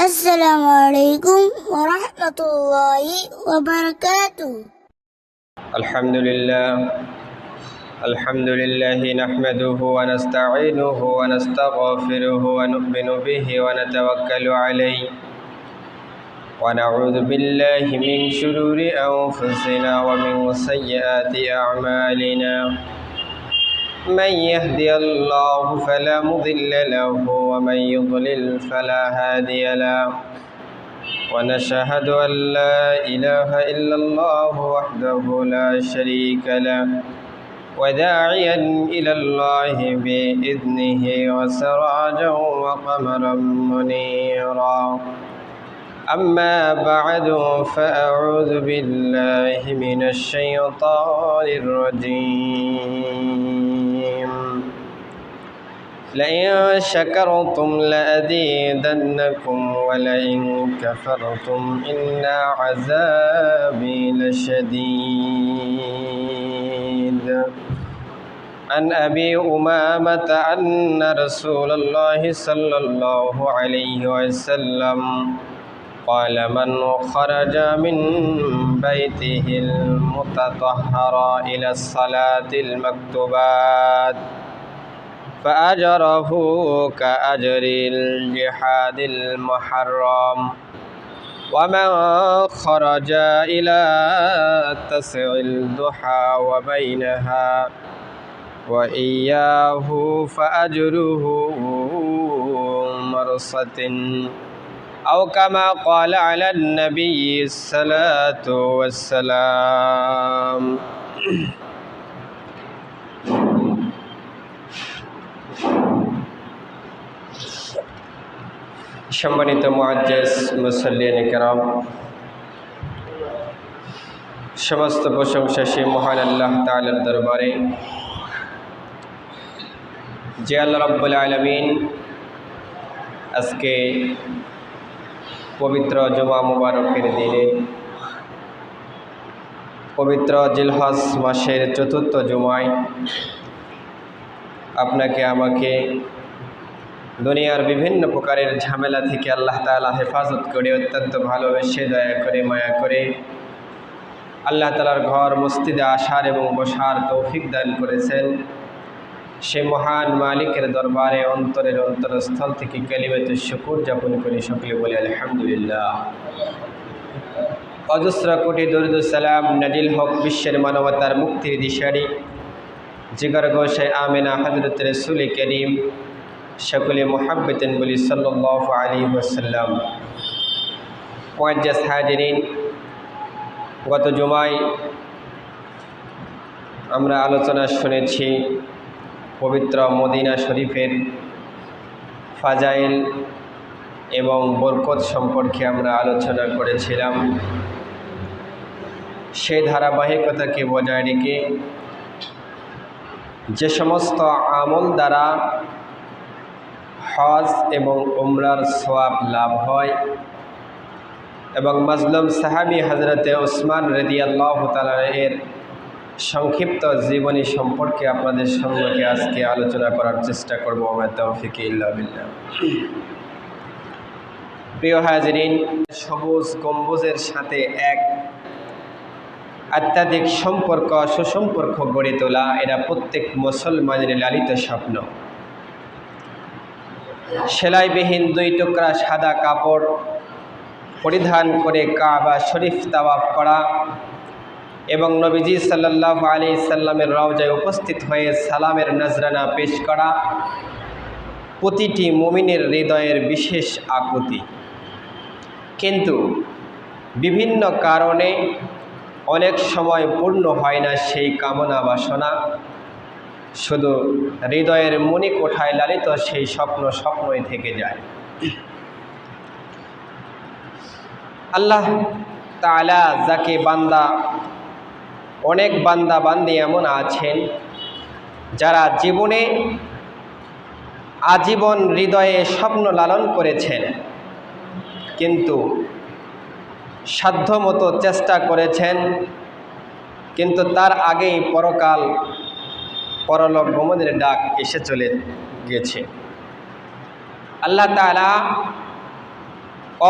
السلام عليكم ورحمة الله وبركاته. الحمد لله نحمده ونستعينه ونستغفره ونؤمن به ونتوكل عليه ونعوذ بالله من شرور أنفسنا ومن سيئات أعمالنا. من يهدي الله فلا مضل له ومن يضلل فلا هادي له، ونشهد أن لا إله إلا الله وحده لا شريك له وداعيا إلى الله بإذنه وسراجا وقمرا منيرا. أما بعد فأعوذ بالله من الشيطان الرجيم. لئن شكرتم لأزيدنكم ولئن كفرتم إن عذابي لشديد. عن أبي أمامة أن رسول الله صلى الله عليه وسلم قال: من خرج من بيته المتطهر إلى الصلاة المكتوبات فأجره كأجر الجهاد المحرم، ومن خرج إلى تسع الضحى وبينها وإياه فأجره مرصة، أو كما قال على النبي الصلاة والسلام. সম্মানিত মুআজ্জিজ মুসল্লিয়ানে কেরাম, সমস্ত প্রশংসা সেই মহান আল্লাহ তাআলার দরবারে যে আল্লাহ রাব্বুল আলামিন আজকে পবিত্র জুমা মুবারকের দিনে, পবিত্র জিলহজ মাসের চতুর্থ জুমায় আপনাকে আমাকে দুনিয়ার বিভিন্ন প্রকারের ঝামেলা থেকে আল্লাহ তাআলা হেফাজত করে অত্যন্ত ভালোবেসে দয়া করে মায়া করে আল্লাহ তাআলার ঘর মসজিদে আসার এবং বসার তৌফিক দান করেছেন। সে মহান মালিকের দরবারে অন্তরের অন্তরস্থল থেকে কালিমাতুশ শুকর যাপন করি, সকলে বলি আলহামদুলিল্লাহ। অজস্র কোটি দরুদ ও সালাম নাজিল হক বিশ্বের মানবতার মুক্তির দিশারি জিগর গোসাই আমিনা হযরত রাসূল করিম, সকলে মুহাব্বতেন বলি সাল্লাল্লাহু আলাইহি ওয়াসাল্লাম। মুআজ্জিজ হাজিরিন, গত জুমায় আমরা আলোচনা শুনেছি পবিত্র মদিনা শরীফের ফাজাইল এবং বরকত সম্পর্কে আমরা আলোচনা করেছিলাম। সেই ধারাবাহিকতাকে বজায় রেখে যে সমস্ত আমল দ্বারা হজ এবং উমরার সওয়াব লাভ হয় এবং মাজলুম সাহাবী হযরতে ওসমান রাদিয়াল্লাহু তাআলা এর সংক্ষিপ্ত জীবনী সম্পর্কে আপনাদের সঙ্গে আজকে আলোচনা করার চেষ্টা করব। ওয়া তাওফিক ইল্লা বিল্লাহ। প্রিয় হাজিরিন, সবুজ গম্বুজের সাথে এক আধ্যাত্মিক সম্পর্ক, সুসম্পর্ক গড়ে তোলা, এরা প্রত্যেক মুসলমানের লালিত স্বপ্ন। সেলাইবিহীন দুই টুকরা সাদা কাপড় পরিধান করে কাবা শরীফ তাওয়াফ করা এবং নবীজি সাল্লাল্লাহু আলাইহি সাল্লামের রওজায় উপস্থিত হয়ে সালামের নজরানা পেশ করা প্রতিটি মুমিনের হৃদয়ের বিশেষ আকুতি। কিন্তু বিভিন্ন কারণে অনেক সময় পূর্ণ হয় না সেই কামনা বাসনা, শুধু হৃদয়ের মনি কোঠায় লালিত সেই স্বপ্ন স্বপ্নই থেকে যায়। আল্লাহ তাআলা যাকে বান্দা, অনেক বান্দা বান্দি এমন আছেন যারা জীবনে আজীবন হৃদয়ে স্বপ্ন লালন করেছেন, কিন্তু সাধ্যমতো চেষ্টা করেছেন, কিন্তু তার আগেই পরকাল পরলোক গমনের ডাক এসে চলে গেছে। আল্লাহ তাআলা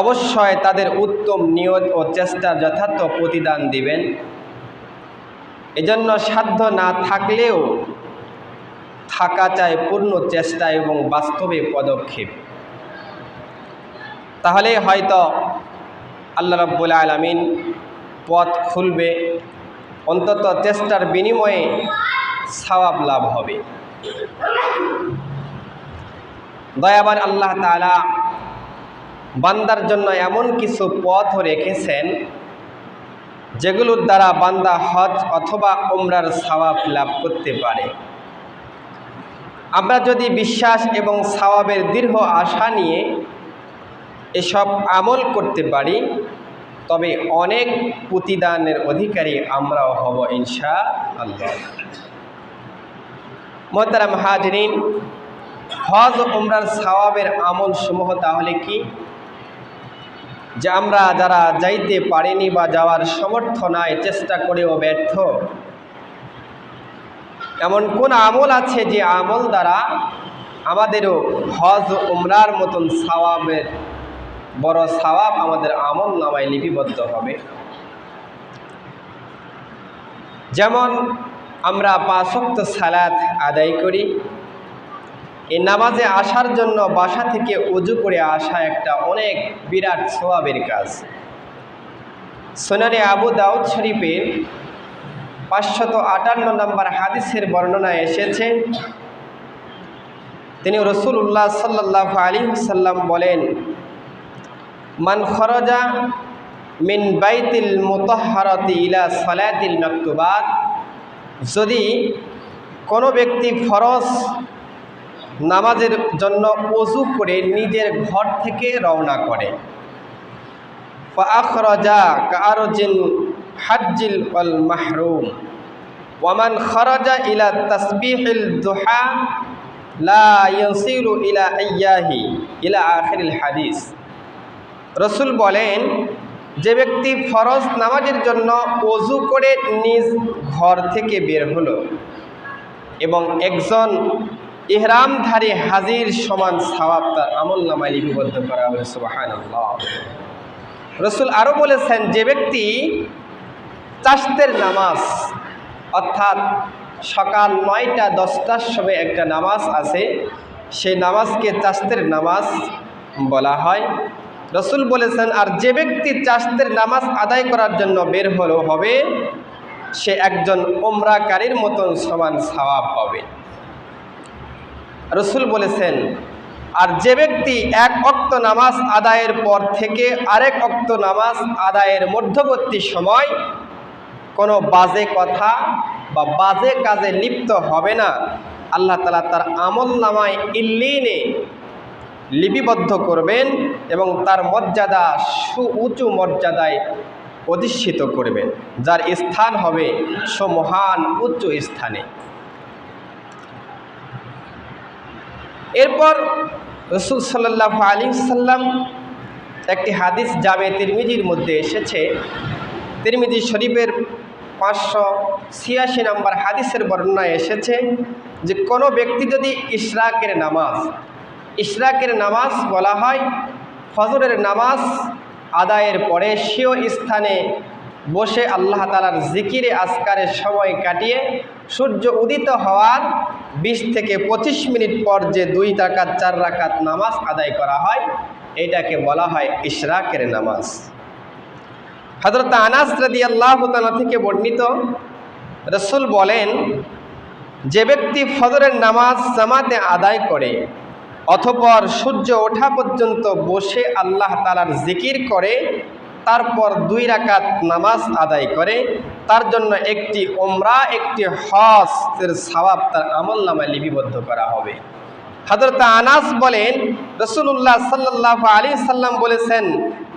অবশ্যই তাদের উত্তম নিয়ত ও চেষ্টার যথার্থ প্রতিদান দিবেন। এজন্য সাধ্য না থাকলেও থাকা চাই পূর্ণ চেষ্টা এবং বাস্তবে পদক্ষেপ। তাহলে হয়তো আল্লাহ রাব্বুল আলামিন পথ খুলবে, অন্তত চেষ্টার বিনিময়ে সওয়াব লাভ হবে। দয়াবান আল্লাহ তাআলা বান্দার জন্য এমন কিছু পথ রেখেছেন যেগুলোর দ্বারা বান্দা হজ অথবা উমরার সওয়াব লাভ করতে পারে। আমরা যদি বিশ্বাস এবং সওয়াবের দৃঢ় আশা নিয়ে এসব আমল করতে পারি তবে অনেক প্রতিদানের অধিকারী আমরাও হব ইনশাআল্লাহ। মোহতারাম হাজরিন, হজ ও উমরার সওয়াবের আমল সমূহ তাহলে কি? যে আমরা যারা যাইতে পারিনি বা যাওয়ার সামর্থ্য নাই, চেষ্টা করেও ব্যর্থ, এমন কোন আমল আছে যে আমল দ্বারা আমাদেরও হজ ও উমরার মতন সওয়াবের বড় সওয়াব আমাদের আমল নামায় লিপিবদ্ধ হবে? যেমন আমরা 5 ওয়াক্ত সালাত আদায় করি, এই নামাজে আসার জন্য বাসা থেকে ওযু করে আসা একটা অনেক বিরাট সওয়াবের কাজ। সুনানে আবু দাউদ শরীফের 558 নম্বর হাদিসের বর্ণনায় এসেছে, তিনি রাসূলুল্লাহ সাল্লাল্লাহু আলাইহি ওয়াসাল্লাম বলেন, মান খরাজা মিন বাইতিল মুতাহহারাতি ইলা সালাতিল মাকতুবাত, যদি কোনো ব্যক্তি ফরজ নামাজের জন্য ওযু করে নিজের ঘর থেকে রওনা করে, ফা আখরাজা কাআরজিন হাজ্জিল ওয়াল মাহরুম ওয়া মান খরাজা ইলা তাসবিহিল দুহা লা ইয়াসিলু ইলা আইয়াহি ইলা আখিরিল হাদিস। রাসূল বলেন, যে ব্যক্তি ফরজ নামাজের জন্য ওযু করে নিজ ঘর থেকে বের হলো এবং একজন ইহরামধারী হাজির সমান সওয়াব তার আমলনামায় লিপিবদ্ধ করা হবে। সুবহানাল্লাহ। রাসূল আরও বলেছেন, যে ব্যক্তি চাশতের নামাজ, অর্থাৎ সকাল 9টা 10টার সময় একটা নামাজ আছে, সেই নামাজকে চাশতের নামাজ বলা হয়। রাসূল বলেছেন, আর যে ব্যক্তি চাশতের নামাজ আদায় করার জন্য বের হবে সে একজন উমরাকারীর মতন সমান সওয়াব পাবে। রাসূল বলেছেন, আর যে ব্যক্তি 1 ওয়াক্ত নামাজ আদায়ের পর থেকে আরেক ওয়াক্ত নামাজ আদায়ের মধ্যবর্তী সময় কোনো বাজে কথা বা বাজে কাজে লিপ্ত হবে না, আল্লাহ তাআলা তার আমলনামায় ইল্লিনে লিপিবদ্ধ করবেন এবং তার মর্যাদা সুউচ্চ মর্যাদায় অধিষ্ঠিত করবেন, যার স্থান হবে সুমহান উচ্চ স্থানে। এরপর রাসূল সাল্লাল্লাহু আলাইহি ওয়াসাল্লাম একটি হাদিস জামে তিরমিজির মধ্যে এসেছে, তিরমিজি শরীফের 586 নম্বর হাদিসের বর্ণনায় এসেছে যে কোনো ব্যক্তি যদি ইশরাকের নামাজ বলা হয় ফজরের নামাজ আদায়ের পরে স্বীয় স্থানে বসে আল্লাহ তাআলার জিকিরে আজকারের সময় কাটিয়ে সূর্য উদিত হওয়ার 20 থেকে 25 মিনিট পর যে 2 রাকাত 4 রাকাত নামাজ আদায় করা হয়, এটাকে বলা হয় ইশরাকের নামাজ। হযরত আনাস রাদিয়াল্লাহু তাআলা থেকে বর্ণিত, রাসূল বলেন, যে ব্যক্তি ফজরের নামাজ জামাতে আদায় করে অতঃপর সূর্য ওঠা পর্যন্ত বসে আল্লাহ তাআলার জিকির করে, তারপর 2 রাকাত নামাজ আদায় করে, তার জন্য একটি উমরা একটি হজের সওয়াব তার আমলনামায় লিপিবদ্ধ করা হবে। হযরত আনাস বলেন, রাসূলুল্লাহ সাল্লাল্লাহু আলাইহি সাল্লাম বলেছেন,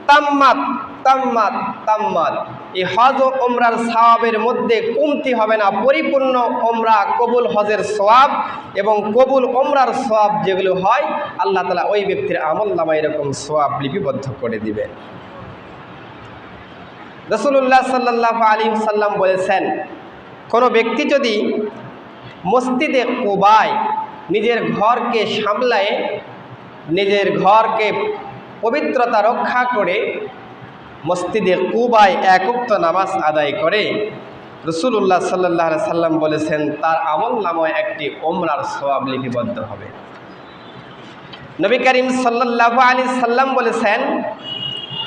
তাম্মাত তাম্মাত তাম্মাত, এই হজ ও উমরার সওয়াবের মধ্যে কমতি হবে না, পরিপূর্ণ উমরা কবুল হজের সওয়াব এবং কবুল উমরার সওয়াব যেগুলো হয় আল্লাহ তাআলা ওই ব্যক্তির আমলনামায় এরকম সওয়াব লিপিবদ্ধ করে দিবেন। রাসূলুল্লাহ সাল্লাল্লাহু আলাইহি ওয়াসাল্লাম বলেছেন, কোনো ব্যক্তি যদি মসজিদে কুবায় নিজের ঘরকে সামলায়, নিজের ঘরকে পবিত্রতা রক্ষা করে মসজিদে কুবায় এক ওয়াক্ত নামাজ আদায় করে, রাসূলুল্লাহ সাল্লাল্লাহু আলাইহি সাল্লাম বলেছেন তার আমল নামায় একটি ওমরার সওয়াব লিপিবদ্ধ হবে। নবী করিম সাল্লাল্লাহু আলাইহি সাল্লাম বলেছেন,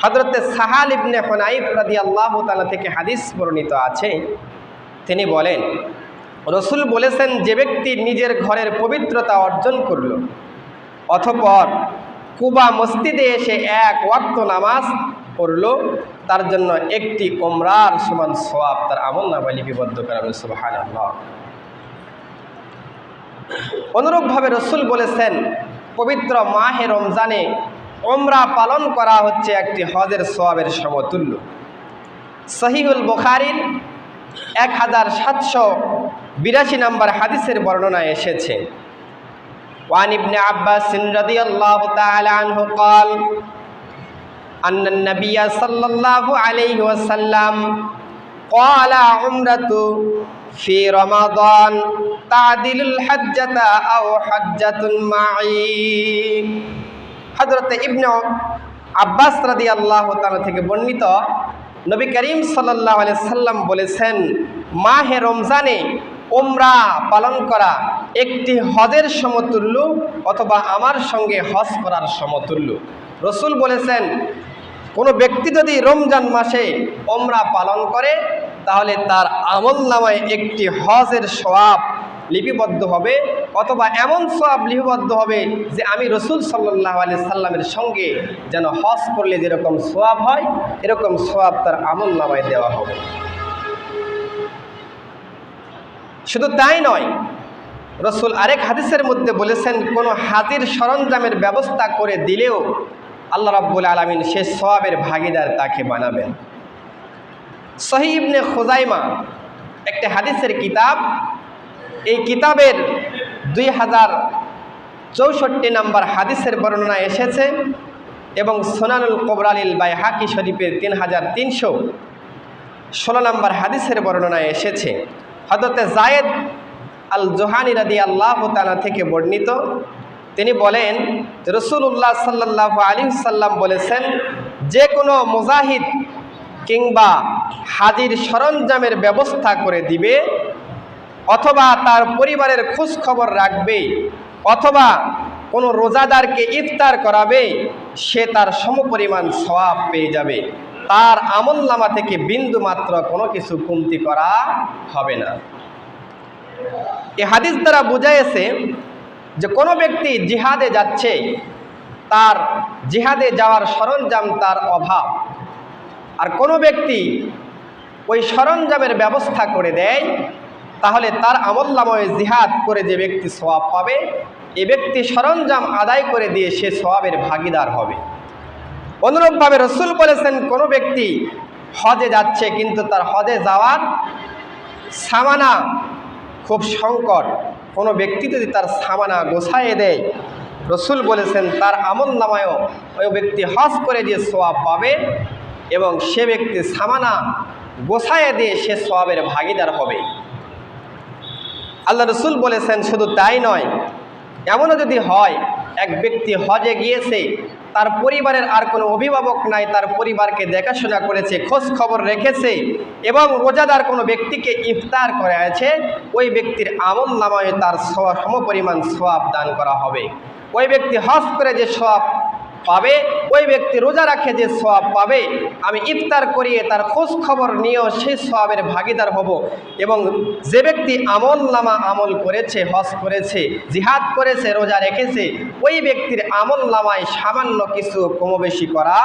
হযরতে সাহাল ইবনে হুনাইফ রাদিয়াল্লাহু তাআলা থেকে হাদিস বর্ণিত আছে, তিনি বলেন রাসূল বলেছেন, যে ব্যক্তি নিজের ঘরের পবিত্রতা অর্জন করল অতঃপর কুবা মসজিদে এসে এক ওয়াক্ত নামাজ পড়ল, তার জন্য একটি ওমরার সমান সওয়াব তার আমলনামায় লিপিবদ্ধ করা হবে। সুবহানাল্লাহ। অনুরূপভাবে রাসূল বলেছেন, পবিত্র মাহে রমজানে ওমরা পালন করা হচ্ছে একটি হজের সওয়াবের সমতুল্য। সহিহুল বুখারীর 1782 নম্বর হাদিসের বর্ণনায় এসেছে, ওয়ান ইবনে আব্বাস রাদিয়াল্লাহু তাআলা আনহু قال أن النبي صلى الله عليه وسلم قال عمرة في رمضان تعدل الحجة أو حجة معي। হযরত ইবনে আব্বাস রাদিয়াল্লাহু তাআলা থেকে বর্ণিত, নবী করিম সাল্লাল্লাহু আলাইহি সাল্লাম বলেছেন, মাহে রমজানে ওমরা পালন করা একটি হজের সমতুল্য অথবা আমার সঙ্গে হজ করার সমতুল্য। রাসূল বলেছেন, কোনো ব্যক্তি যদি রমজান মাসে ওমরা পালন করে তাহলে তার আমলনামায় একটি হজের সওয়াব লিপিবদ্ধ হবে অথবা এমন সওয়াব লিপিবদ্ধ হবে যে আমি রাসূল সাল্লাল্লাহু আলাইহি সাল্লামের সঙ্গে যেন হজ করলে যেরকম সওয়াব হয় এরকম সওয়াব তার আমলনামায় দেওয়া হবে। শুধু তাই নয়, রাসূল আরেক হাদিসের মধ্যে বলেছেন, কোনো হাজির সরঞ্জামের ব্যবস্থা করে দিলেও আল্লাহ রাব্বুল আলামিন সে সওয়াবের ভাগীদার তাকে বানাবেন। সহিহ ইবনে খুজাইমা একটা হাদিসের কিতাব, এই কিতাবের 2064 নম্বর হাদিসের বর্ণনা এসেছে এবং সুনানুল কুবরা লিল বাইহাকি শরীফের 3316 নম্বর হাদিসের বর্ণনায় এসেছে। হযরতে যায়েদ আল জুহানি রাদিয়াল্লাহু তাআলা থেকে বর্ণিত, তিনি বলেন রাসূলুল্লাহ সাল্লাল্লাহু আলাইহি সাল্লাম বলেছেন, যে কোনো মুজাহিদ কিংবা হাজির সরঞ্জামের ব্যবস্থা করে দিবে অথবা তার পরিবারের খোঁজ খবর রাখবে অথবা কোনো রোজাদারকে ইফতার করাবে, সে তার সমপরিমাণ সওয়াব পেয়ে যাবে, তার আমলনামা থেকে বিন্দু মাত্র কোনো কিছু কমতি করা হবে না। এই হাদিস দ্বারা বোঝাইছে যে কোনো ব্যক্তি জিহাদে যাচ্ছে, তার জিহাদে যাওয়ার সরঞ্জাম তার অভাব, আর কোনো ব্যক্তি ওই সরঞ্জামের ব্যবস্থা করে দেয়, তাহলে তার আমলনামায় জিহাদ করে যে ব্যক্তি সওয়াব পাবে, এ ব্যক্তি সরঞ্জাম আদায় করে দিয়ে সে সওয়াবের ভাগীদার হবে। অনুরূপভাবে রাসূল বলেছেন, কোনো ব্যক্তি হজে যাচ্ছে কিন্তু তার হজে যাওয়ার সামানা খুব সংকট, কোনো ব্যক্তি যদি তার সামানা গোছায় দেয়, রাসূল বলেছেন তার আমলনামায়ও ওই ব্যক্তি হজ করে যে সওয়াব পাবে এবং সে ব্যক্তি সামানা গোছায় দিয়ে সে সওয়াবের ভাগীদার হবে। আল্লাহ রাসূল বলেছেন, শুধু তাই নয়, এমনও যদি হয় এক ব্যক্তি হজে গিয়েছে, তার পরিবারের আর কোনো অভিভাবক নাই, তার পরিবারকে দেখাশোনা করেছে, খোঁজ খবর রেখেছে এবং রোজাদার কোনো ব্যক্তিকে ইফতার করাছে, ওই ব্যক্তির আমলনামায় তার সমপরিমাণ সওয়াব দান করা হবে। ওই ব্যক্তি হজ করে যে সওয়াব পাবে, ওই ব্যক্তি রোজা রাখে যে সওয়াব পাবে, আমি ইফতার করিয়ে তার খোঁজ খবর নিয়েও সেই সওয়াবের ভাগীদার হব। এবং যে ব্যক্তি আমলনামা আমল করেছে, হজ করেছে, জিহাদ করেছে, রোজা রেখেছে, ওই ব্যক্তির আমলনামায় সামান্য কিছু কমবেশি করা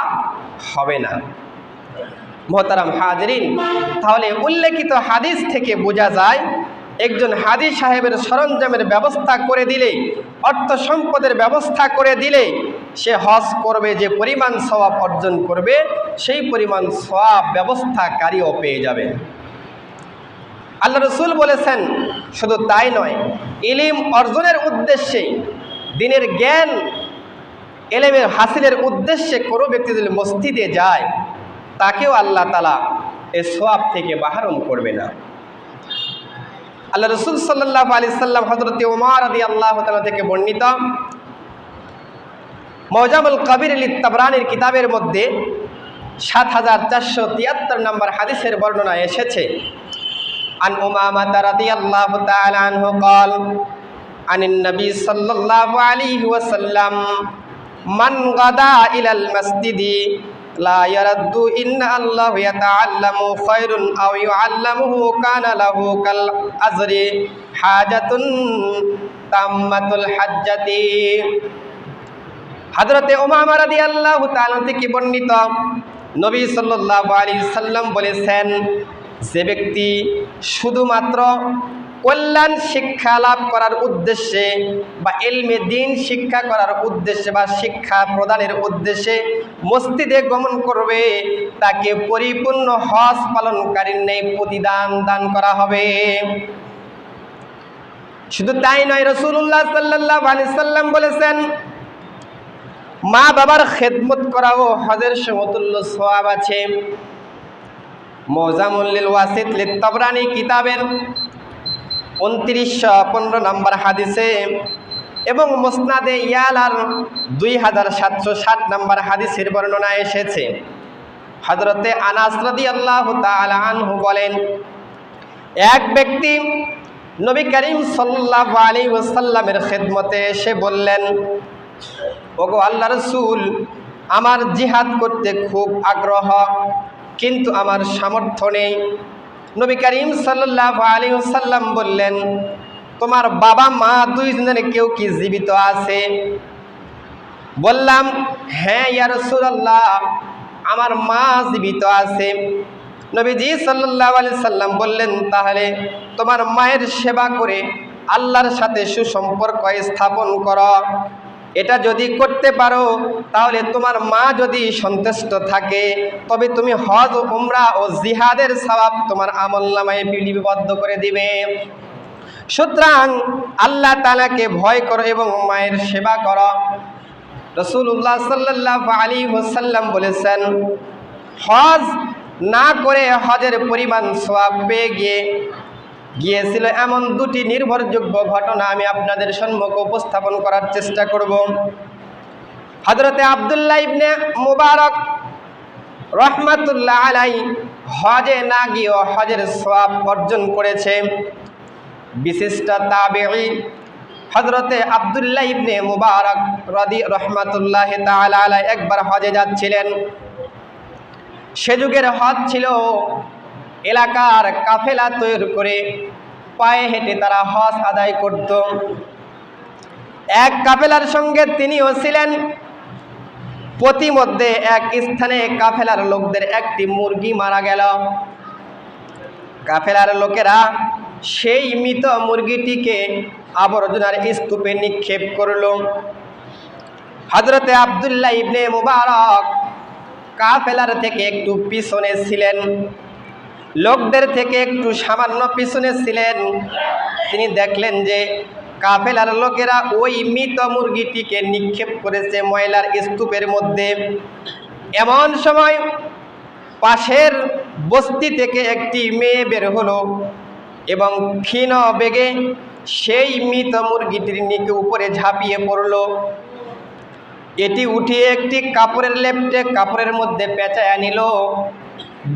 হবে না। মুহতারাম হাজরিন, তাহলে উল্লেখিত হাদিস থেকে বোঝা যায় একজন হাজী সাহেবের সরঞ্জামের ব্যবস্থা করে দিলে, অর্থ সম্পদের ব্যবস্থা করে দিলে, সে হজ করবে, যে পরিমাণ সওয়াব অর্জন করবে সেই পরিমাণ সওয়াব ব্যবস্থাকারীও পেয়ে যাবে। আল্লাহ রাসূল বলেছেন, শুধু তাই নয়, ইলম অর্জনের উদ্দেশ্যে, দ্বীনের জ্ঞান ইলমের হাসিলের উদ্দেশ্যে কোনো ব্যক্তি যদি মসজিদে যায়, তাকেও আল্লাহ তাআলা এই সওয়াব থেকে মাহরুম করবে না। আল্লাহ রাসূল সাল্লাল্লাহু আলাইহি সাল্লাম হযরত ওমর রাদিয়াল্লাহু তাআলা থেকে বর্ণিত, মুজামুল কবির লিত-তাবরানির কিতাবের মধ্যে ৭৪৭৩ নম্বর হাদিসের বর্ণনা এসেছে, আন উমামা রাদিয়াল্লাহু তাআলা আনহু قال আনিন নবী সাল্লাল্লাহু আলাইহি ওয়াসাল্লাম মান গাদা ইলাল মাসজিদি লা ইয়ারাদ্দু ইন্না আল্লাহু ইয়াতাআল্লামু খায়রুন আও ইউআল্লামুহু কানা লাহু কাল আজরি হাজাতুন তাম্মাতুল হাজ্জাতি। হযরতে উমামা রাদিয়াল্লাহু তাআলা থেকে বর্ণিত, নবী সাল্লাল্লাহু আলাইহি সাল্লাম বলেছেন, যে ব্যক্তি শুধুমাত্র কল্যাণ শিক্ষা লাভ করার উদ্দেশ্যে বা ইলমে দ্বীন শিক্ষা করার উদ্দেশ্যে বা শিক্ষা প্রদানের উদ্দেশ্যে মসজিদে গমন করবে, তাকে পরিপূর্ণ হজ পালনকারীর ন্যায় প্রতিদান দান করা হবে। শুধু তাই নয়, রাসূলুল্লাহ সাল্লাল্লাহু আলাইহি সাল্লাম বলেছেন, মা বাবার খেদমত করাও হজের সমতুল্য সওয়াব আছে। মুজামুল লিল ওয়াসিত লিত-তাবরানি কিতাবের ২৯১৫ নম্বর হাদিসে এবং মুসনাদে ইয়ালার ২৭৬০ নম্বর হাদিসের বর্ণনা এসেছে। হযরতে আনাস রাদিয়াল্লাহু তাআলা আনহু বলেন, এক ব্যক্তি নবী করিম সাল্লাল্লাহু আলাইহি ওয়াসাল্লামের খেদমতে এসে বললেন, ওগো আল্লাহর রাসূল, আমার জিহাদ করতে খুব আগ্রহ, কিন্তু আমার সামর্থ্য নেই। নবী করিম সাল্লাল্লাহু আলাইহি ওয়াসাল্লাম বললেন, তোমার বাবা মা দুইজনের কেউ কি জীবিত আছে? বললাম, হ্যাঁ ইয়া রাসূলুল্লাহ, আমার মা জীবিত আছে। নবীজি সাল্লাল্লাহু আলাইহি সাল্লাম বললেন, তাহলে তোমার মায়ের সেবা করে আল্লাহর সাথে সুসম্পর্ক স্থাপন করো। এটা যদি করতে পারো, তাহলে তোমার মা যদি সন্তুষ্ট থাকে, তবে তুমি হজ, উমরা ও জিহাদের সওয়াব তোমার আমলনামায় লিপিবদ্ধ করে দিবে। সুতরাং আল্লাহ তাআলাকে ভয় করো এবং মায়ের সেবা করো। রাসূলুল্লাহ সাল্লাল্লাহু আলাইহি ওয়াসাল্লাম বলেছেন, হজ না করে হজের পরিমাণ সওয়াব পেয়ে গিয়েছিল এমন দুটি নির্ভরযোগ্য ঘটনা আমি আপনাদের সম্মুখে উপস্থাপন করার চেষ্টা করব। হযরতে আব্দুল্লাহ ইবনে মুবারক রাহমাতুল্লাহ আলাইহি হজে না গিয়ে হজের সওয়াব অর্জন করেছে। বিশিষ্ট তাবেঈ হযরতে আব্দুল্লাহ ইবনে মুবারক রাহমাতুল্লাহ তাআলা আলাইহি একবার হজে যাচ্ছিলেন। সে যুগের হজ ছিল এলাকার কাফেলা তৈরি করে পায়ে হেঁটে তারা হজ আদায় করত। এক কাফেলার সঙ্গে তিনিও ছিলেন। প্রতিমধ্যে এক স্থানে কাফেলার লোকদের একটি মুরগি মারা গেল। কাফেলার লোকেরা সেই মৃত মুরগিটিকে আবর্জনার স্তূপে নিক্ষেপ করল। হযরতে আব্দুল্লাহ ইবনে মুবারক কাফেলার থেকে একটু পিছনে ছিলেন, লোকদের থেকে একটু সামান্য পিছনে ছিলেন। তিনি দেখলেন যে কাফেলার লোকেরা ওই মৃত মুরগিটিকে নিক্ষেপ করেছে ময়লার স্তূপের মধ্যে। এমন সময় পাশের বস্তি থেকে একটি মেয়ে বের হলো এবং ক্ষীণ বেগে সেই মৃত মুরগিটির নিচে উপরে ঝাঁপিয়ে পড়ল। এটি উঠিয়ে একটি কাপড়ের লেপ্টে কাপড়ের মধ্যে পেঁচায় নিল,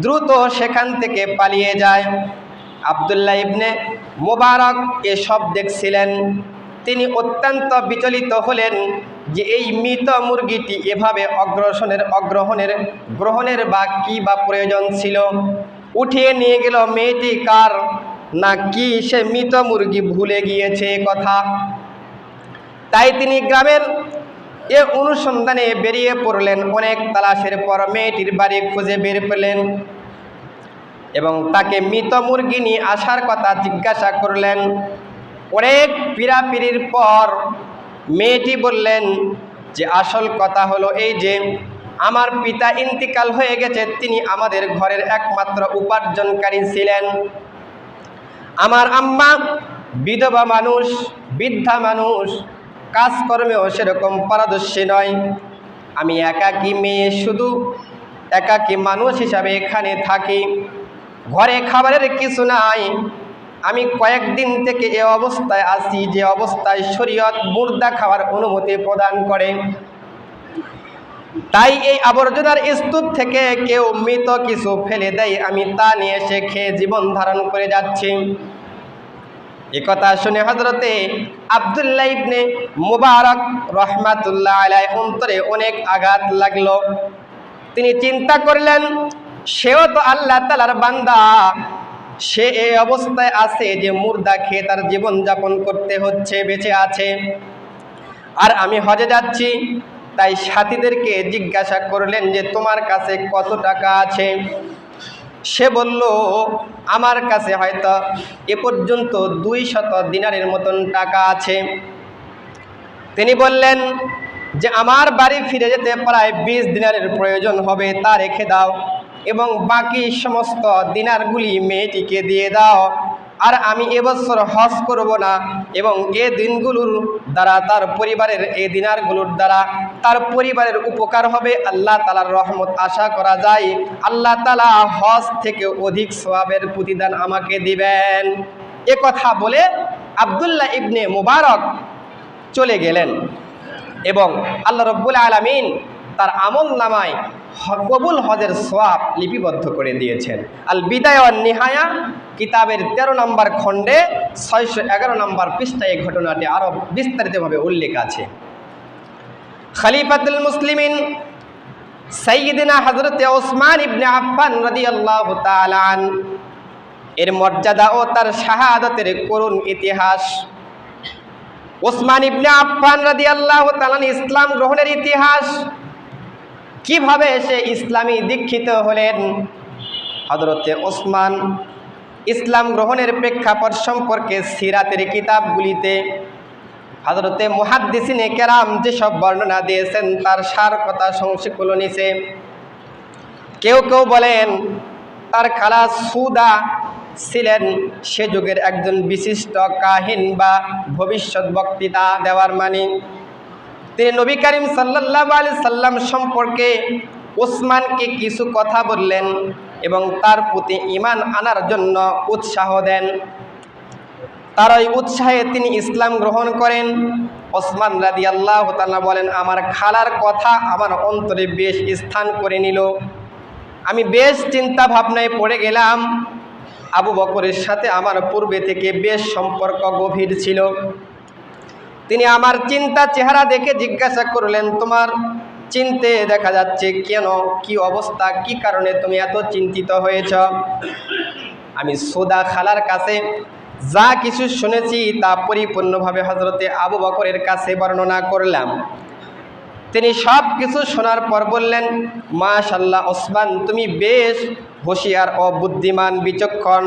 দ্রুত সেখান থেকে পালিয়ে যায়। আব্দুল্লাহ ইবনে মুবারক এসব দেখছিলেন। তিনি অত্যন্ত বিচলিত হলেন যে এই মৃত মুরগিটি এভাবে গ্রহণের বা কি বা প্রয়োজন ছিল। উঠিয়ে নিয়ে গেল মেয়েটি কার না কি সে মৃত মুরগি ভুলে গিয়েছে কথা। তাই তিনি গ্রামের এ অনুসন্ধানে বেরিয়ে পড়লেন। অনেক তালাশের পর মেয়েটির বাড়ি খুঁজে বের পেলেন এবং তাকে মৃত মুরগি নিয়ে আসার কথা জিজ্ঞাসা করলেন। অনেক পীড়াপিড়ির পর মেয়েটি বললেন যে আসল কথা হলো এই যে আমার পিতা ইন্তিকাল হয়ে গেছে, তিনি আমাদের ঘরের একমাত্র উপার্জনকারী ছিলেন। আমার আম্মা বিধবা মানুষ, বৃদ্ধা মানুষ, কাজকর্মেও সেরকম পারদর্শী নয়। আমি একাকী মেয়ে, শুধু একাকী মানুষ হিসাবে এখানে থাকি। ঘরে খাবারের কিছু নাই। আমি কয়েকদিন থেকে এ অবস্থায় আছি যে অবস্থায় শরীয়ত মুর্দা খাওয়ার অনুমতি প্রদান করে। তাই এই আবর্জনার স্তূপ থেকে কেউ মৃত কিছু ফেলে দেয়, আমি তা নিয়ে এসে খেয়ে জীবন ধারণ করে যাচ্ছি। একথা শুনে হযরতে আব্দুল্লাহ ইবনে মুবারক রাহমাতুল্লাহ আলাইহি অন্তরে অনেক আঘাত লাগলো। তিনি চিন্তা করলেন, সেও তো আল্লাহ তাআলার বান্দা, সে এই অবস্থায় আছে যে মুর্দা খেয়ে তার জীবন যাপন করতে হচ্ছে, বেঁচে আছে, আর আমি হজে যাচ্ছি। তাই সাথীদেরকে জিজ্ঞাসা করলেন যে তোমার কাছে কত টাকা আছে? সে বলল, আমার কাছে হয়তো এ পর্যন্ত 200 দিনারের মতন টাকা আছে। তিনি বললেন যে আমার বাড়ি ফিরে যেতে প্রায় 20 দিনারের প্রয়োজন হবে, তা রেখে দাও এবং বাকি সমস্ত দিনারগুলি মেয়েটিকে দিয়ে দাও। আর আমি এবছর হজ করব না, এবং এ দিনগুলোর দ্বারা তার পরিবারের, এই দিনারগুলোর দ্বারা তার পরিবারের উপকার হবে, আল্লাহ তাআলার রহমত আশা করা যায়। আল্লাহ তাআলা হজ থেকে অধিক সওয়াবের প্রতিদান আমাকে দিবেন। এ কথা বলে আব্দুল্লাহ ইবনে মুবারক চলে গেলেন এবং আল্লাহ রাব্বুল আলামিন তার আমল নামায় কবুল হজের সওয়াব লিপিবদ্ধ করে দিয়েছেন। আল বিদায়া ওয়ান নিহায়া কিতাবের 13 নম্বর খণ্ডে 611 নম্বর পৃষ্ঠায় এই ঘটনাটি আরও বিস্তারিতভাবে উল্লেখ আছে। খলিফাতুল মুসলিমিন সাইয়্যিদিনা হযরতে ওসমান ইবনে আফফান রাদিয়াল্লাহু তাআলা আন এর মর্যাদা ও তার শাহাদাতের করুণ ইতিহাস। ওসমান ইবনে আফফান রাদিয়াল্লাহু তাআলা ইসলাম গ্রহণের ইতিহাস, কিভাবে সে ইসলামী দীক্ষিত হলেন। হযরতে ওসমান ইসলাম গ্রহণের প্রেক্ষাপট সম্পর্কে সিরাতের কিতাবগুলিতে হযরতে মুহাদ্দিসিনে কেরাম যেসব বর্ণনা দিয়েছেন তার সার কথা সংক্ষিপ্ত নিচে। কেউ কেউ বলেন তার খালা সুদা ছিলেন সে যুগের একজন বিশিষ্ট কাহিন বা ভবিষ্যৎ বক্তৃতা দেওয়ার মানি। তিনি নবী করিম সাল্লাল্লাহু আলাইহি সাল্লাম সম্পর্কে ওসমানকে কিছু কথা বললেন এবং তার প্রতি ঈমান আনার জন্য উৎসাহ দেন। তার ওই উৎসাহে তিনি ইসলাম গ্রহণ করেন। ওসমান রাদিয়াল্লাহু তাআলা বলেন, আমার খালার কথা আমার অন্তরে বেশ স্থান করে নিল। আমি বেশ চিন্তা ভাবনায় পড়ে গেলাম। আবু বকরের সাথে আমার পূর্বে থেকে বেশ সম্পর্ক গভীর ছিল। তিনি আমার চিন্তা চেহারা দেখে জিজ্ঞাসা করলেন, তোমার চিন্তে দেখা যাচ্ছে কেন, কি অবস্থা, কি কারণে তুমি এত চিন্তিত হয়েছ? আমি সুদা খালার কাছে যা কিছু শুনেছি তা পরিপূর্ণভাবে হযরতে আবু বকরের কাছে বর্ণনা করলাম। তিনি সব কিছু শোনার পর বললেন, মাশাআল্লাহ ওসমান, তুমি বেশ হুঁশিয়ার ও বুদ্ধিমান, বিচক্ষণ।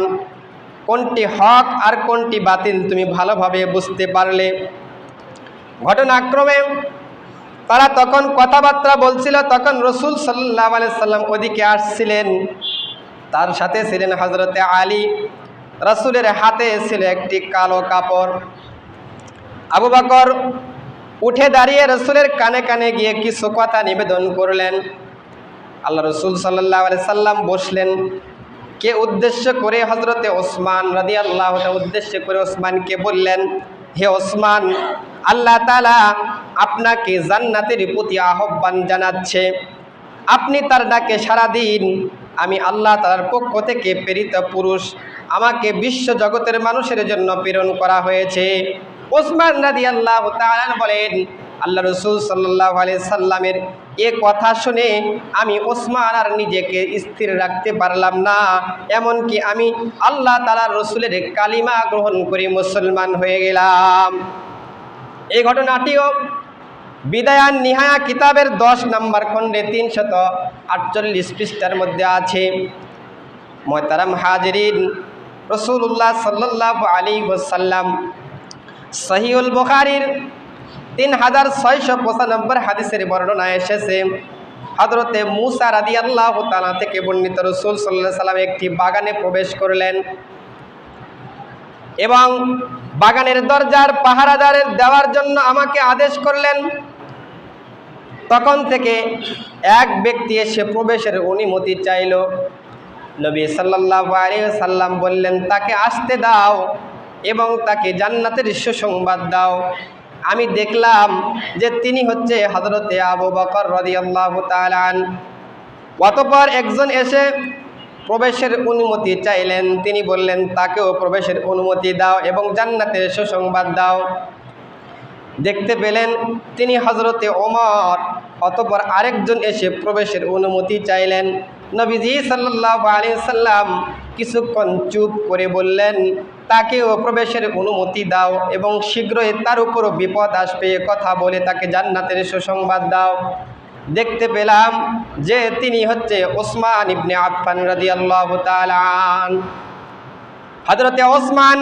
কোনটি হক আর কোনটি বাতিল তুমি ভালোভাবে বুঝতে পারলে। ঘটনাক্রমে তারা তখন কথাবার্তা বলছিল, তখন রাসূল সাল্লাল্লাহু আলাইহি সাল্লাম ওদিকে আসছিলেন। তার সাথে ছিলেন হযরতে আলী। রাসূলের হাতে ছিল একটি কালো কাপড়। আবু বকর উঠে দাঁড়িয়ে রাসূলের কানে কানে গিয়ে কিছু কথা নিবেদন করলেন। আল্লাহ রাসূল সাল্লাল্লাহু আলাইহি সাল্লাম বসলেন। কে উদ্দেশ্য করে? হযরতে ওসমান রাদিয়াল্লাহু তাআলা উদ্দেশ্য করে ওসমানকে বললেন, হে ওসমান, আল্লাহ তাআলা আপনাকে জান্নাতের প্রতি আহ্বান জানাচ্ছে। আপনি তার ডাকে সাড়া দিন। আমি আল্লাহ তাআলার পক্ষ থেকে প্রেরিত পুরুষ, আমাকে বিশ্ব জগতের মানুষের জন্য প্রেরণ করা হয়েছে। ওসমান রাদিয়াল্লাহু তাআলা বলেন, আল্লাহ রাসূল সাল্লাল্লাহু আলাইহি সাল্লামের এ কথা শুনে আমি ওসমান আর নিজেকে স্থির রাখতে পারলাম না। এমনকি আমি আল্লাহ তাআলার রাসূলের কালিমা গ্রহণ করে মুসলমান হয়ে গেলাম। এই ঘটনাটিও বিদায়া নিহায়া কিতাবের 10 নম্বর খণ্ডে 348 পৃষ্ঠার মধ্যে আছে। মুহতারাম হাজিরিন, রাসূলুল্লাহ সাল্লাল্লাহু আলাইহি ওয়াসাল্লাম সহিহুল বুখারীর 3695 হাদিসের বর্ণনা এসেছে, হযরতে মুসা রাদিয়াল্লাহু তাআলা থেকে বর্ণিত, রাসূল সাল্লাল্লাহু আলাইহি সাল্লাম একটি বাগানে প্রবেশ করলেন এবং বাগানের দরজার পাহারাদারের দেওয়ার জন্য আমাকে আদেশ করলেন। তখন থেকে এক ব্যক্তি এসে প্রবেশের অনুমতি চাইল। নবী সাল্লাল্লাহু আলাইহি ওয়াসাল্লাম বললেন, তাকে আসতে দাও এবং তাকে জান্নাতের সুসংবাদ দাও। আমি দেখলাম যে তিনি হচ্ছে হযরতে আবু বকর রাদিয়াল্লাহু তাআলা আনহু। অতঃপর একজন এসে প্রবেশের অনুমতি চাইলেন। তিনি বললেন, তাকেও প্রবেশের অনুমতি দাও এবং জান্নাতের সুসংবাদ দাও। দেখতে পেলেন তিনি হযরতে ওমর। অতঃপর আরেকজন এসে প্রবেশের অনুমতি চাইলেন। নবীজি সাল্লাল্লাহু আলাইহি সাল্লাম কিছুক্ষণ চুপ করে বললেন, তাকেও প্রবেশের অনুমতি দাও এবং শীঘ্রই তার উপর বিপদ আসবে কথা বলে তাকে জান্নাতের সুসংবাদ দাও। দেখতে পেলাম যে তিনি হচ্ছে ওসমান ইবনে আফফান রাদিয়াল্লাহু তাআলা আনহু। হযরতে ওসমান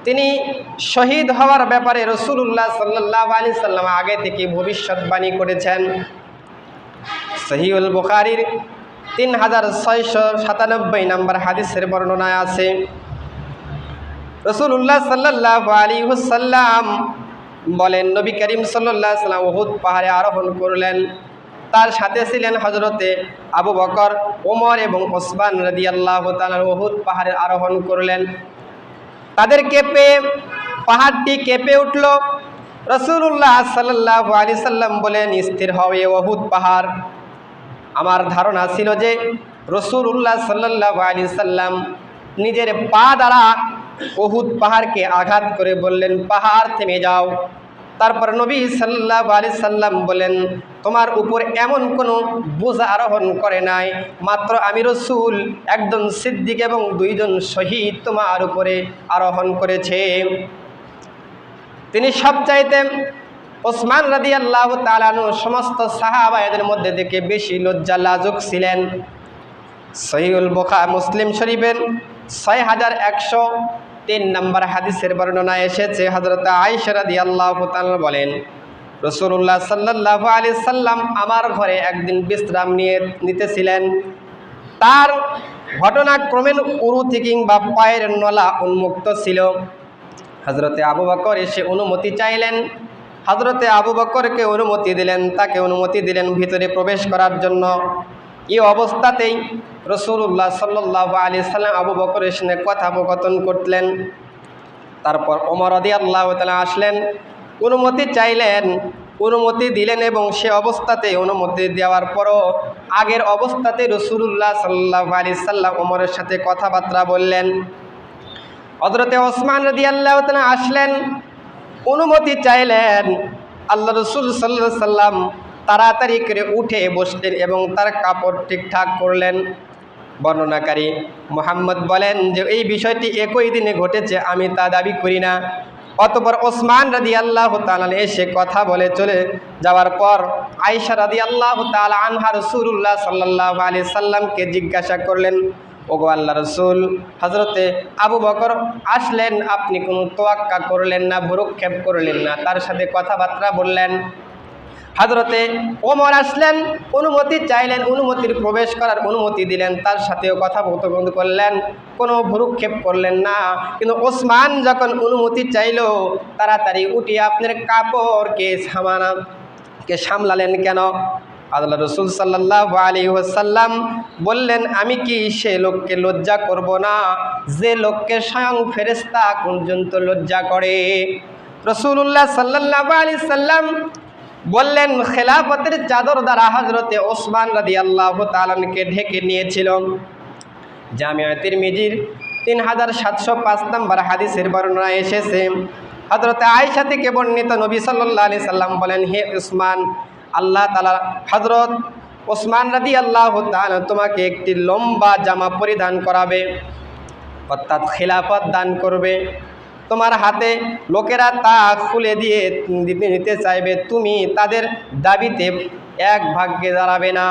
তিনি শহীদ হওয়ার ব্যাপারে রাসূলুল্লাহ সাল্লাল্লাহু আলাইহি সাল্লাম আগে থেকে ভবিষ্যৎবাণী করেছেন। সহিহুল বুখারীর 3697 নম্বর হাদিসের বর্ণনায় আছে, রাসূলুল্লাহ সাল্লাল্লাহু আলাইহি ওয়াসাল্লাম বলেন, নবী করিম সাল্লাল্লাহু আলাইহি ওয়াসাল্লাম উহুদ পাহাড়ে আরোহণ করলেন। তার সাথে ছিলেন হযরতে আবু বকর, ওমর এবং ওসমান রাদিয়াল্লাহু তাআলা। উহুদ পাহাড়ে আরোহণ করলেন। তাদেরকে পেয়ে পাহাড়টি কেঁপে উঠল। রাসূলুল্লাহ সাল্লাল্লাহু আলাইহি সাল্লাম বলেন, স্থির হও এ উহুদ পাহাড়। আমার ধারণা ছিল যে রাসূলুল্লাহ সাল্লাল্লাহু আলাইহি সাল্লাম নিজের পা দ্বারা উহুদ পাহাড়কে আঘাত করে বললেন, পাহাড় থেমে যাও। তারপর নবী সাল্লাল্লাহু আলাইহি সাল্লাম বলেন, তোমার উপর এমন কোনো বোঝা আরোহণ করে নাই, মাত্র আমি রাসূল, একজন সিদ্দিক এবং দুইজন শহীদ তোমার উপরে আরোহণ করেছে। তিনি সবচাইতে ওসমান রাদিয়াল্লাহু তাআলা আনহু সমস্ত সাহাবাদের মধ্যে থেকে বেশি লজ্জা লাজুক ছিলেন। সহিহুল বুখারী মুসলিম শরীফের 6103 নম্বর হাদিসের বর্ণনায় এসেছে, হযরত আয়েশা রাদিয়াল্লাহু তাআলা বলেন, রাসূলুল্লাহ সাল্লাল্লাহু আলাইহি সাল্লাম আমার ঘরে একদিন বিশ্রাম নিতেছিলেন। তার ঘটনাক্রমে উরুতে কিংবা পায়ের নলা উন্মুক্ত ছিল। হযরতে আবু বকর এসে অনুমতি চাইলেন। হযরতে আবু বকরকে অনুমতি দিলেন, তাকে অনুমতি দিলেন ভিতরে প্রবেশ করার জন্য। এই অবস্থাতেই রাসূলুল্লাহ সাল্লাল্লাহু আলাইহি সাল্লাম আবু বকরের সঙ্গে কথোপকথন করলেন। তারপর ওমর রাদিয়াল্লাহু তাআলা আসলেন, অনুমতি চাইলেন, অনুমতি দিলেন এবং সে অবস্থাতে অনুমতি দেওয়ার পরও আগের অবস্থাতে রাসূলুল্লাহ সাল্লাল্লাহু আলাইহি সাল্লাম ওমরের সাথে কথাবার্তা বললেন। হযরতে ওসমান রাদিয়াল্লাহু তাআলা আসলেন, অনুমতি চাইলেন। আল্লাহ রাসূল সাল্লাল্লাহু আলাইহি সাল্লাম তাড়াতাড়ি করে উঠে বসলেন এবং তার কাপড় ঠিকঠাক করলেন। বর্ণনাকারী মুহাম্মদ বলেন যে এই বিষয়টি একই দিনে ঘটেছে, আমি তা দাবি করি না। অতঃপর ওসমান রাদিয়াল্লাহু তাআলা এসে কথা বলে চলে যাওয়ার পর আয়েশা রাদিয়াল্লাহু তাআলা আনহা রাসূলুল্লাহ সাল্লাল্লাহু আলাইহি সাল্লামকে জিজ্ঞাসা করলেন, ওগো আল্লাহ রাসূল, হযরতে আবু বকর আসলেন, আপনি কোনো তোয়াক্কা করলেন না, ভ্রুক্ষেপ করলেন না, তার সাথে কথাবার্তা বললেন। হযরতে ওমর আসলেন, অনুমতি চাইলেন, অনুমতির প্রবেশ করার অনুমতি দিলেন, তার সাথেও কথোপকথন করলেন, কোনো ভ্রুক্ষেপ করলেন না। কিন্তু ওসমান যখন অনুমতি চাইল, তাড়াতাড়ি উঠিয়ে আপনার কাপড়কে সামলালেন কেন? আল্লাহ রাসূল সাল্লাল্লাহু আলাইহি ওয়াসাল্লাম বললেন, আমি কি সে লোককে লজ্জা করব না যে লোককে স্বয়ং ফেরেশতা পর্যন্ত লজ্জা করে? রাসূলুল্লাহ সাল্লাল্লাহু আলাইহি সাল্লাম বললেন, খেলাফতের চাদর দ্বারা হযরতে ওসমান রাদিয়াল্লাহু তাআলাকে ঢেকে নিয়েছিল। জামিয়া তিরমিজির 3705 নম্বর হাদিসের বর্ণনা এসেছে, হযরতে আয়েশা থেকে বর্ণিত, নবী সাল্লাল্লাহু আলাইহি সাল্লাম বলেন, হে ওসমান, আল্লাহ তাআলা হযরত ওসমান রাদিয়াল্লাহু তাআলা তোমাকে একটি লম্বা জামা পরিধান করাবে, অর্থাৎ খেলাফত দান করবে। তোমার হাতে লোকেরা তা খুলে দিয়ে নিতে চাইবে, তুমি তাদের দাবিতে এক ভাগ্যে দাঁড়াবে না।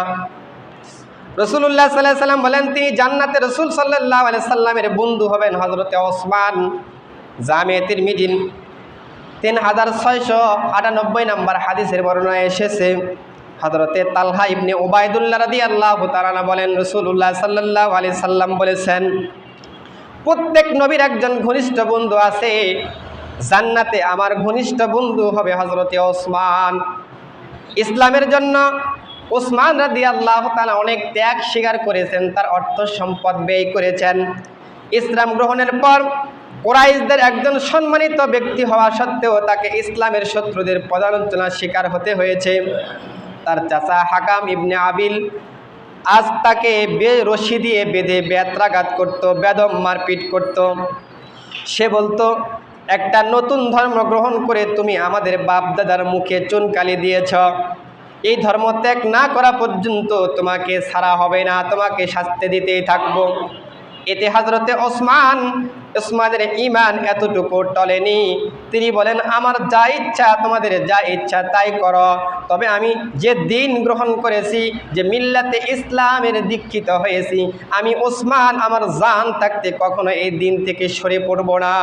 রাসূলুল্লাহ সাল্লাল্লাহু আলাইহি সাল্লাম বলেন, তিনি জান্নাতে রাসূল সাল্লাল্লাহু আলাইহি সাল্লামের বন্ধু হবেন হযরতে ওসমান। জামিয়া তিরমিজি 3698 নম্বর হাদিসের বর্ণনা এসেছে, হযরতে তালহা ইবনে উবাইদুল্লাহ রাদিয়াল্লাহু তাআলা বলেন, রাসূলুল্লাহ সাল্লাল্লাহু আলাইহি সাল্লাম বলেছেন, প্রত্যেক নবীর একজন ঘনিষ্ঠ বন্ধু আছে, জান্নাতে আমার ঘনিষ্ঠ বন্ধু হবে হযরতে ওসমান। ইসলামের জন্য ওসমান রাদিয়াল্লাহু তাআলা অনেক ত্যাগ স্বীকার করেছেন, তার অর্থ সম্পদ ব্যয় করেছেন। ইসলাম গ্রহণের পর কুরাইশদের একজন সম্মানিত ব্যক্তি হওয়া সত্ত্বেও তাকে ইসলামের শত্রুদের পদালোচনার শিকার হতে হয়েছে। তার চাচা হাকাম ইবনে আবিল আজ তাকে রশি দিয়ে বেঁধে বেত্রাঘাত করত, বেদম মারপিট করত। সে বলতো, একটা নতুন ধর্ম গ্রহণ করে তুমি আমাদের বাপ দাদার মুখে চুনকালি দিয়েছ, এই ধর্ম ত্যাগ না করা পর্যন্ত তোমাকে ছাড়া হবে না, তোমাকে শাস্তি দিতেই থাকবো। এতে হযরতে ওসমানের ঈমান এতটুকু টলেনি। তিনি বলেন, আমার যা ইচ্ছা, তোমাদের যা ইচ্ছা তাই করো, তবে আমি যে দিন গ্রহণ করেছি, যে মিল্লাতে ইসলামের দীক্ষিত হয়েছি, আমি ওসমান আমার জান থাকতে কখনো এই দিন থেকে সরে পড়ব না।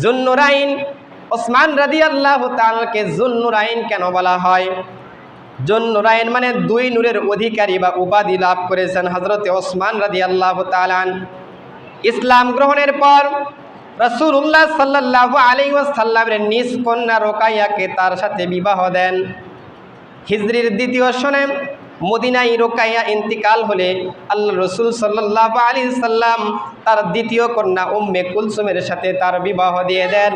যুন্নুরাইন, ওসমান রাদিয়াল্লাহু তাআলাকে যুন্নুরাইন কেন বলা হয়? যুন্নুরাইন মানে দুই নূরের অধিকারী বা উপাধি লাভ করেছেন হযরতে ওসমান রাদিয়াল্লাহু তাআলা। ইসলাম গ্রহণের পর রাসূলুল্লাহ সাল্লাল্লাহু আলাইহি ওয়াসাল্লামের নিজ কন্যা রোকাইয়াকে তার সাথে বিবাহ দেন। হিজরির দ্বিতীয় সনে মদিনায় রোকাইয়া ইন্তিকাল হলে আল্লাহ রসুল সাল্লাল্লাহু আলাইহি সাল্লাম তার দ্বিতীয় কন্যা উম্মে কুলসুমের সাথে তার বিবাহ দিয়ে দেন।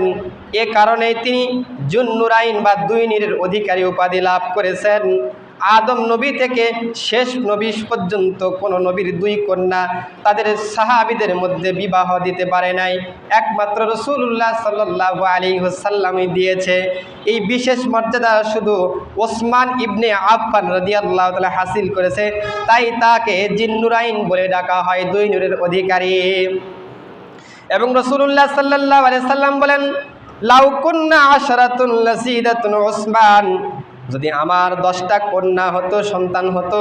এ কারণে তিনি যুন্নুরাইন বা দুই নূরের অধিকারী উপাধি লাভ করেছেন। আদম নবী থেকে শেষ নবী পর্যন্ত কোন নবীর দুই কন্যা তাদের সাহাবীদের মধ্যে বিবাহ দিতে পারে নাই, একমাত্র রাসূলুল্লাহ সাল্লাল্লাহু আলাইহি ওয়াসাল্লামই দিয়েছে। এই বিশেষ মর্যাদা শুধু ওসমান ইবনে আফফান রাদিয়াল্লাহু তাআলা হাসিল করেছে, তাই তাকে জিন্নুরাইন বলে ডাকা হয়, দুই নূরের অধিকারী। এবং রাসূলুল্লাহ সাল্লাল্লাহু আলাইহি সাল্লাম বলেন, লাউ কুন্না আশরাতুন লাসিদাতুন ওসমান, যদি আমার 10টা কন্যা হতো, সন্তান হতো,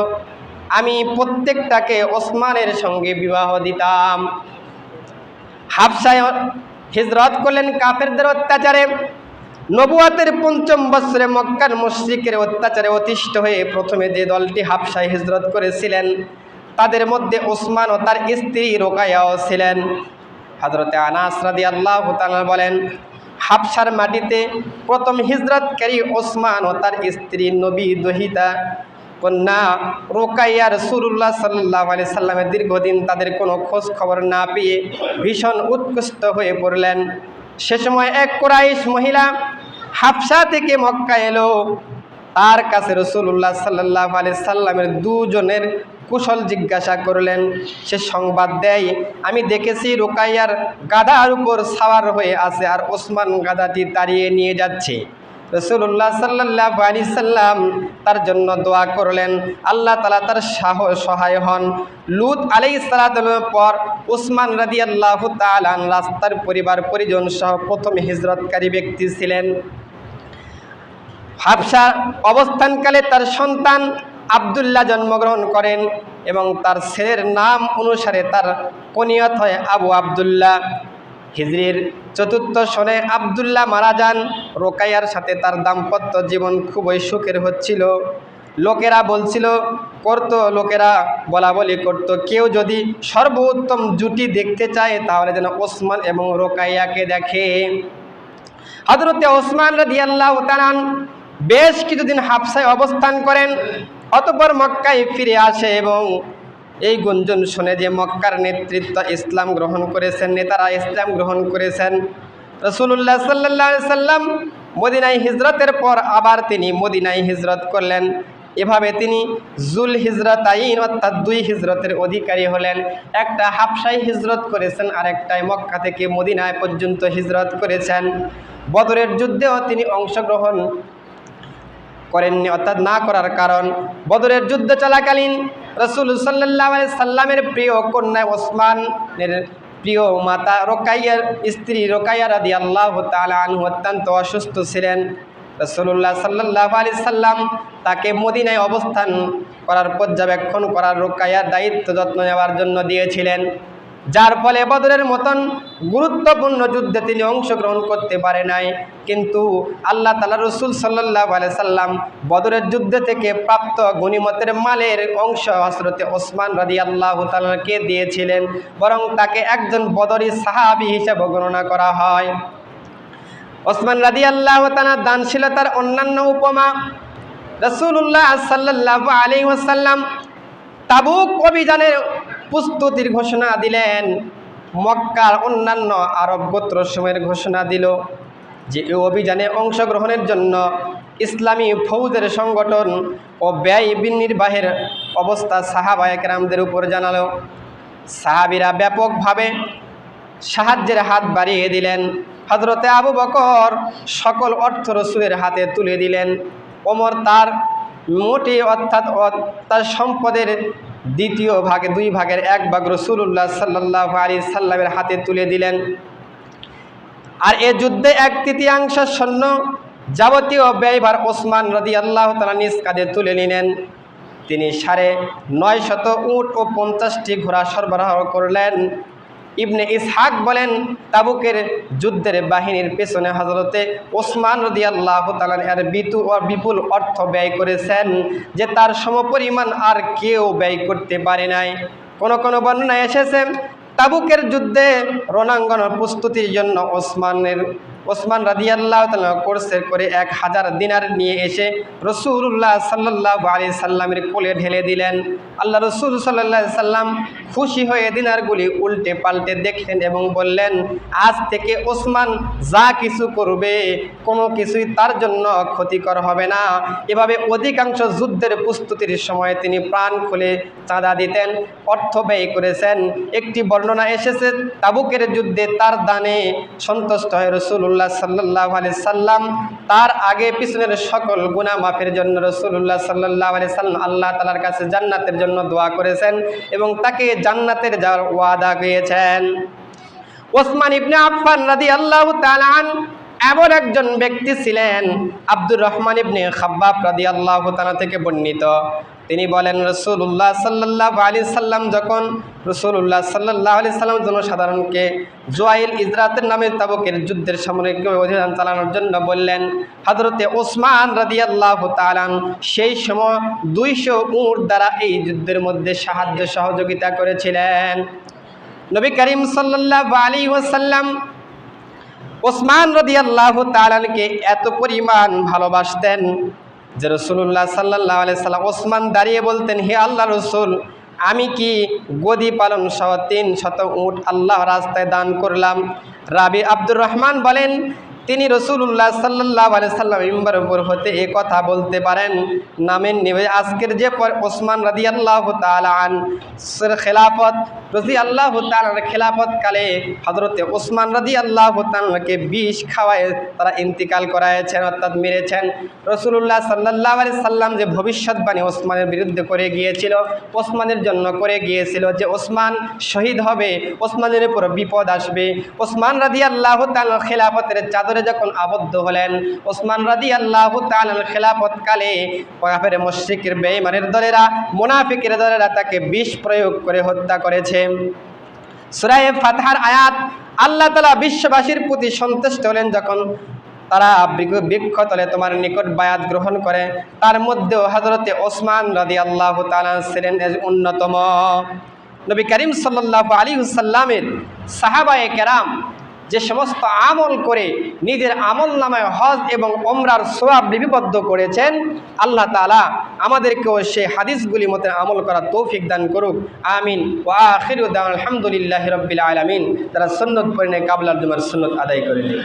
আমি প্রত্যেকটাকে ওসমানের সঙ্গে বিবাহ দিতাম। হাবশায় হিজরত করলেন কাফেরদের অত্যাচারে। নবুয়াতের ৫ম বছরে মক্কার মুশরিকের অত্যাচারে অতিষ্ঠ হয়ে প্রথমে যে দলটি হাবশায় হিজরত করেছিলেন, তাদের মধ্যে ওসমান ও তার স্ত্রী রোকাইয়াও ছিলেন। হযরতে আনাস রাদিয়াল্লাহু তাআলা বলেন, হাবশার মাটিতে প্রথম হিজরতকারী ওসমান ও তার স্ত্রী নবী দহিতা কন্যা রোকাইয়া রাসূলুল্লাহ সাল্লাল্লাহু আলাইহি সাল্লামের দীর্ঘদিন তাদের কোনো খোঁজ খবর না পেয়ে ভীষণ উৎকষ্ট হয়ে পড়লেন। সে সময় এক কুরাইশ মহিলা হাবশা থেকে মক্কা এলো। তার কাছে রাসূলুল্লাহ সাল্লাল্লাহু আলাইহি সাল্লামের দুজনের কুশল জিজ্ঞাসা করলেন। সে সংবাদ দেয়, আমি দেখেছি রোকাইয়ার গাধার উপর সাওয়ার হয়ে আছে আর ওসমান গাধাটি তাড়িয়ে নিয়ে যাচ্ছে। রাসূলুল্লাহ সাল্লাল্লাহু আলাইহি সাল্লাম তার জন্য দোয়া করলেন, আল্লাহ তাআলা তার সহায় হন। লূত আলাইহিস সালামের পর ওসমান রাদিয়াল্লাহু তাআলা রাস্তার পরিবার পরিজন সহ প্রথম হিজরতকারী ব্যক্তি ছিলেন। হাবশা অবস্থানকালে তার সন্তান আব্দুল্লাহ জন্মগ্রহণ করেন এবং তার ছেলের নাম অনুসারে তার কুনিয়ত হয় আবু আব্দুল্লাহ। হিজরির ৪র্থ সনে আব্দুল্লাহ মারা যান। রোকাইয়ার সাথে তার দাম্পত্য জীবন খুবই সুখের হচ্ছিল। লোকেরা বলা বলি করত, কেউ যদি সর্বোত্তম জুটি দেখতে চায় তাহলে যেন ওসমান এবং রোকাইয়াকে দেখে। হযরতে ওসমান রাদিয়াল্লাহু তাআলা বেশ কিছুদিন হাবশায় অবস্থান করেন, অতঃপর মক্কায় ফিরে আসে এবং এই গুঞ্জন শুনে যে মক্কার নেতৃত্ব ইসলাম গ্রহণ করেছেন, নেতারা ইসলাম গ্রহণ করেছেন। রাসূলুল্লাহ সাল্লাল্লাহু আলাইহি সাল্লাম মদিনায় হিজরতের পর আবার তিনি মদিনায় হিজরত করলেন। এভাবে তিনি জুল হিজরতাইন অর্থাৎ 2 হিজরতের অধিকারী হলেন। একটা হাবশায় হিজরত করেছেন, আর একটাই মক্কা থেকে মদিনায় পর্যন্ত হিজরত করেছেন। বদরের যুদ্ধেও তিনি অংশগ্রহণ করেননি, অর্থাৎ না করার কারণ, বদরের যুদ্ধ চলাকালীন রাসূল সাল্লাল্লাহু আলাইহি সাল্লামের প্রিয় কন্যা ওসমানের প্রিয় মাতা রোকাইয়ার স্ত্রী রোকাইয়া রাদিয়াল্লাহু তাআলা আনহা অত্যন্ত অসুস্থ ছিলেন। রাসূলুল্লাহ সাল্লাল্লাহু আলাইহি সাল্লাম তাকে মদিনায় অবস্থান করার পর্যবেক্ষণ করার রোকাইয়ার দায়িত্ব যত্ন নেওয়ার জন্য দিয়েছিলেন, যার ফলে বদরের মতন গুরুত্বপূর্ণ যুদ্ধে তিনি অংশগ্রহণ করতে পারে নাই। কিন্তু আল্লাহ তাআলা রাসূল সাল্লাল্লাহু আলাইহি সাল্লাম বদরের যুদ্ধ থেকে প্রাপ্ত গনিমতের মালের অংশ হযরতে ওসমান রাদিয়াল্লাহু তাআলাকে দিয়েছিলেন, বরং তাকে একজন বদরি সাহাবী হিসেবে গণনা করা হয়। ওসমান রাদিয়াল্লাহু তাআলা দানশীলতার অন্যান্য উপমা, রাসূলুল্লাহ সাল্লাল্লাহু আলাইহি ওয়াসাল্লাম তাবুক অভিযানের প্রস্তুতির ঘোষণা দিলেন। মক্কার অন্যান্য আরব গোত্রসমূহের ঘোষণা দিল যে এই অভিযানে অংশগ্রহণের জন্য ইসলামী ফৌজের সংগঠন ও ব্যয় বিনির্বাহের অবস্থা সাহাবায়ে কেরামদের উপর জানালো। সাহাবীরা ব্যাপকভাবে সাহায্যের হাত বাড়িয়ে দিলেন। হযরতে আবু বকর সকল অর্থ রাসূলের হাতে তুলে দিলেন। ওমর তার মোটে অর্থাৎ তার সম্পদের দ্বিতীয় ভাগে 2 ভাগের 1 ভাগ রাসূলুল্লাহ সাল্লাল্লাহু আলাইহি সাল্লামের হাতে তুলে দিলেন। আর এ যুদ্ধে 1/3 সৈন্য যাবতীয় ব্যয়ভার ওসমান রাদিয়াল্লাহু তাআলা নিজ কাঁধে তুলে নিলেন। তিনি 950 উট ও 50টি ঘোড়া সরবরাহ করলেন। ইবনে ইসহাক বলেন, তাবুকের যুদ্ধের বাহিনীর পেছনে হযরতে ওসমান রাদিয়াল্লাহু তাআলা এর বিপুল অর্থ ব্যয় করেছেন যে তার সমপরিমাণ আর কেউ ব্যয় করতে পারে নাই। কোন কোন বর্ণনায় এসেছে তাবুকের যুদ্ধে রণাঙ্গন প্রস্তুতির জন্য ওসমান রাদিয়াল্লাহু তাআলা কোর্সের করে 1000 দিনার নিয়ে এসে রাসূলুল্লাহ সাল্লাল্লাহু আলাইহি সাল্লামের কোলে ঢেলে দিলেন। আল্লাহ রাসূল সাল্লাল্লাহু আলাইহি সাল্লাম খুশি হয়ে দিনারগুলি উল্টে পাল্টে দেখলেন এবং বললেন, আজ থেকে ওসমান যা কিছু করবে কোনো কিছুই তার জন্য ক্ষতিকর হবে না। এভাবে অধিকাংশ যুদ্ধের প্রস্তুতির সময় তিনি প্রাণ খুলে চাঁদা দিতেন, অর্থ ব্যয় করেছেন। একটি বর্ণনা এসেছে তাবুকের যুদ্ধে তার দানে সন্তুষ্ট হয়ে রাসূলুল্লাহ সাল্লাল্লাহু আলাইহি সাল্লাম তার আগে পিছনের সকল গুনাহ মাফের জন্য রাসূলুল্লাহ সাল্লাল্লাহু আলাইহি সাল্লাম আল্লাহ তাআলার কাছে জান্নাতের জন্য দোয়া করেছেন এবং তাকে জান্নাতের যাওয়ার ওয়াদা দিয়েছেন। ওসমান ইবনে আফফান রাদিয়াল্লাহু তাআলা এমন একজন ব্যক্তি ছিলেন, আব্দুর রহমান ইবনে খাব্বাব রাদিয়াল্লাহু তাআলা থেকে বর্ণিত। তিনি বলেন, রাসূলুল্লাহ সাল্লাল্লাহু আলাইহি সাল্লাম যখন রাসূলুল্লাহ সাল্লাল্লাহু আলাইহি সাল্লাম জনসাধারণকে জুয়াইল ইজরাতের নামে তাবুকের যুদ্ধের সামরিক অভিযান চালানোর জন্য বললেন, হযরতে ওসমান রাদিয়াল্লাহু তাআলা সেই সময় 200 উট দ্বারা এই যুদ্ধের মধ্যে সাহায্য সহযোগিতা করেছিলেন। নবী করিম সাল্লাল্লাহু আলাইহি ওয়াসাল্লাম ওসমান রাদিয়াল্লাহু তাআলাকে এত পরিমাণ ভালোবাসতেন যে রাসূলুল্লাহ সাল্লাল্লাহু আলাইহি সাল্লাম ওসমান দাঁড়িয়ে বলতেন, হে আল্লাহর রাসূল, আমি কি গদি পালন সহ 300 উট আল্লাহ রাস্তায় দান করলাম। রাবি আব্দুর রহমান বলেন, তিনি রাসূলুল্লাহ সাল্লাল্লাহু আলাইহি সাল্লাম মিম্বারের উপর হতে এই কথা বলতে পারেন, নামের নিবে আজকের যে পর ওসমান রাদিয়াল্লাহু তাআলা আনহুর খেলাফত রাদিয়াল্লাহু তাআলার খেলাফত কালে হযরতে ওসমান রাদিয়াল্লাহু তাআলাকে বিষ খাওয়ায় তারা ইন্তিকাল করায়ছেন, অর্থাৎ মেরেছেন। রাসূলুল্লাহ সাল্লাল্লাহু আলাইহি সাল্লাম যে ভবিষ্যৎবাণী ওসমানের বিরুদ্ধে করে গিয়েছিল, ওসমানের জন্য করে গিয়েছিল যে ওসমান শহীদ হবে, ওসমানের উপর বিপদ আসবে। ওসমান রাদিয়াল্লাহু তাআলার খেলাফতের চাদর যখন আবদ্ধ হলেন, ওসমান রাদিয়াল্লাহু তাআলার খেলাফত কালে কাফের মুশরিকের বেঈমানের দলেরা মুনাফিকের দলেরা তাকে বিষ প্রয়োগ করে হত্যা করেছে। সূরা ফাতহার আয়াত, আল্লাহ তাআলা বিশ্ববাসীর প্রতি সন্তুষ্ট হলেন যখন তারা বৃক্ষতলে তোমার নিকট বায়াত গ্রহণ করে। তার মধ্যেও হযরতে ওসমান রাদিয়াল্লাহু তাআলা ছিলেন অন্যতম। নবী করিম সাল্লাল্লাহু আলাইহি ওয়াসাল্লামের সাহাবায়ে কেরাম যে সমস্ত আমল করে নিজের আমল নামায় হজ এবং ওমরার সওয়াব লিপিবদ্ধ করেছেন, আল্লাহ তাআলা আমাদেরকেও সেই হাদিসগুলি মতে আমল করার তৌফিক দান করুক। আমিন। ওয়া আখিরু দাওয়ানা আলহামদুলিল্লাহি রাব্বিল আলামিন। তারা সুন্নত পড়ে কাবলার জুমার সুন্নত আদায় করে নিন।